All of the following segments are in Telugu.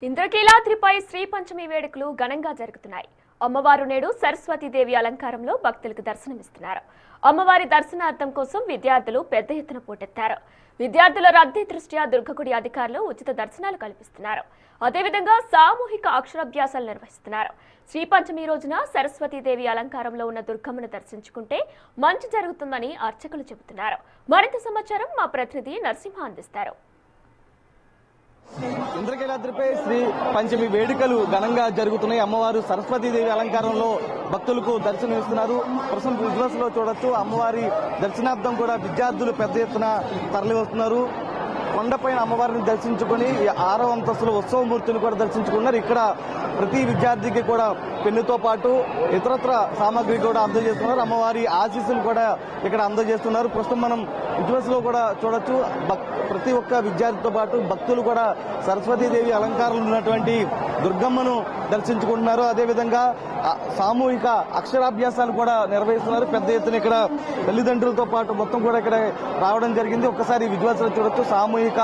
ఇంద్రకీలాద్రిపై శ్రీ పంచమి వేడుకలు ఘనంగా జరుగుతున్నాయి. అమ్మవారు నేడు సరస్వతీదేవి అలంకారంలో భక్తులకు దర్శనమిస్తున్నారు. అమ్మవారి దర్శనార్థం కోసం విద్యార్థులు పెద్ద ఎత్తున పోటెత్తారు. విద్యార్థుల రద్దీ దృష్ట్యా దుర్గగుడి అధికారులు ఉచిత దర్శనాలు కల్పిస్తున్నారు. అదేవిధంగా సామూహిక అక్షరాభ్యాసాలు నిర్వహిస్తున్నారు. శ్రీ పంచమి రోజున సరస్వతీదేవి అలంకారంలో ఉన్న దుర్గమ్మను దర్శించుకుంటే మంచి జరుగుతుందని అర్చకులు చెబుతున్నారు. మరింత సమాచారం మా ప్రతినిధి నరసింహ అందిస్తారు. ఇంద్రకీలాద్రిపై శ్రీ పంచమి వేడుకలు ఘనంగా జరుగుతున్నాయి. అమ్మవారు సరస్వతీదేవి అలంకారంలో భక్తులకు దర్శనమిస్తున్నారు. ప్రస్తుతం విజువల్స్ లో చూడొచ్చు, అమ్మవారి దర్శనార్థం కూడా విద్యార్థులు పెద్ద ఎత్తున తరలి వస్తున్నారు. కొండపైన అమ్మవారిని దర్శించుకుని 6వ అంతస్తులో ఉత్సవమూర్తిని కూడా దర్శించుకున్నారు. ఇక్కడ ప్రతి విద్యార్థికి కూడా పెన్నుతో పాటు ఇతరత్ర సామాగ్రి కూడా అందజేస్తున్నారు. అమ్మవారి ఆశీస్సులు కూడా ఇక్కడ అందజేస్తున్నారు. ప్రస్తుతం మనం విజువల్స్ లో కూడా చూడొచ్చు, ప్రతి ఒక్క విద్యార్థితో పాటు భక్తులు కూడా సరస్వతీదేవి అలంకారంలో ఉన్నటువంటి దుర్గమ్మను దర్శించుకుంటున్నారు. అదేవిధంగా సామూహిక అక్షరాభ్యాసాలు కూడా నిర్వహిస్తున్నారు. పెద్ద ఎత్తున ఇక్కడ తల్లిదండ్రులతో పాటు మొత్తం కూడా ఇక్కడ రావడం జరిగింది. ఒక్కసారి విజువల్స్ లో చూడొచ్చు, సామూహిక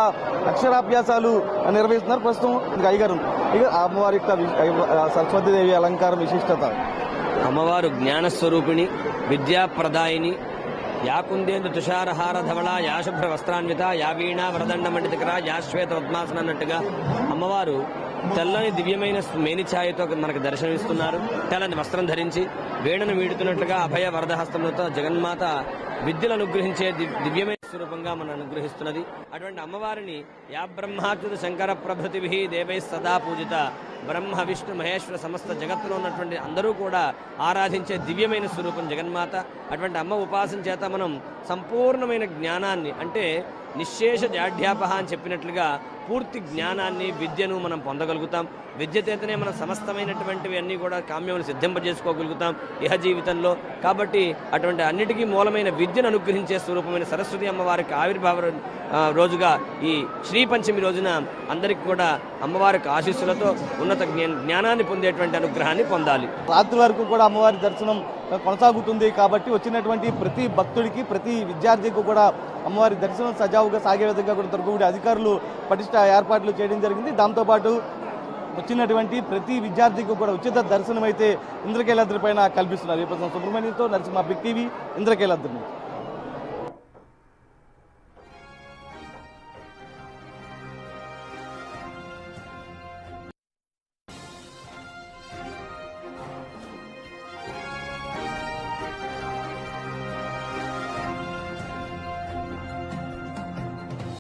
అక్షరాభ్యాసాలు నిర్వహిస్తున్నారు. ప్రస్తుతం అయ్యగారు అమ్మవారి యొక్క సరస్వతీదేవి అలంకారం విశిష్టత. అమ్మవారు జ్ఞానస్వరూపిణి, విద్యాప్రదాయిని, యా కుందేందు తుషారహార ధవళ, యా శుభ్ర వస్త్రాన్విత, యా వీణ వరదండ మండితకర, యా శ్వేత పద్మాసన అన్నట్టుగా అమ్మవారు తెల్లని దివ్యమైన మేని ఛాయతో మనకు దర్శనమిస్తున్నారు. తెల్లని వస్త్రం ధరించి వీణను వీడుతున్నట్లుగా అభయ వరదహస్తములతో జగన్మాత విద్యలు అనుగ్రహించే దివ్యమైన స్వరూపంగా మనం అనుగ్రహిస్తున్నది. అటువంటి అమ్మవారిని యా బ్రహ్మాచ్యుత శంకర ప్రభృతిభి దేవై సదా పూజిత, బ్రహ్మ విష్ణు మహేశ్వర సమస్త జగత్తులో ఉన్నటువంటి అందరూ కూడా ఆరాధించే దివ్యమైన స్వరూపం జగన్మాత. అటువంటి అమ్మ ఉపాసన చేత మనం సంపూర్ణమైన జ్ఞానాన్ని, అంటే నిశ్శేష జాఢ్యాపహ అని చెప్పినట్లుగా పూర్తి జ్ఞానాన్ని, విద్యను మనం పొందగలుగుతాం. విద్య చేతనే మనం సమస్తమైనటువంటివి అన్నీ కూడా కామ్యములు సిద్ధింపజేసుకోగలుగుతాం ఇహ జీవితంలో. కాబట్టి అటువంటి అన్నిటికీ మూలమైన విద్యను అనుగ్రహించే స్వరూపమైన సరస్వతి అమ్మవారికి ఆవిర్భావ రోజుగా ఈ శ్రీ పంచమి రోజున అందరికీ కూడా అమ్మవారికి ఆశీస్సులతో ఉన్నత జ్ఞానాన్ని పొందేటువంటి అనుగ్రహాన్ని పొందాలి. రాత్రి వరకు కూడా అమ్మవారి దర్శనం కొనసాగుతుంది. కాబట్టి వచ్చినటువంటి ప్రతి భక్తుడికి, ప్రతి విద్యార్థికి కూడా అమ్మవారి దర్శనం సజావుగా సాగే విధంగా కూడా దుర్గగుడి అధికారులు పటిష్ట ఏర్పాట్లు చేయడం జరిగింది. దాంతోపాటు వచ్చినటువంటి ప్రతి విద్యార్థికి కూడా ఉచిత దర్శనం అయితే ఇంద్రకీలాద్రి పైన కల్పిస్తున్నారు. ఈ ప్రస్తుతం సుబ్రహ్మణ్యంతో నరసింహ, బిగ్ టీవీ, ఇంద్రకీలాద్రి.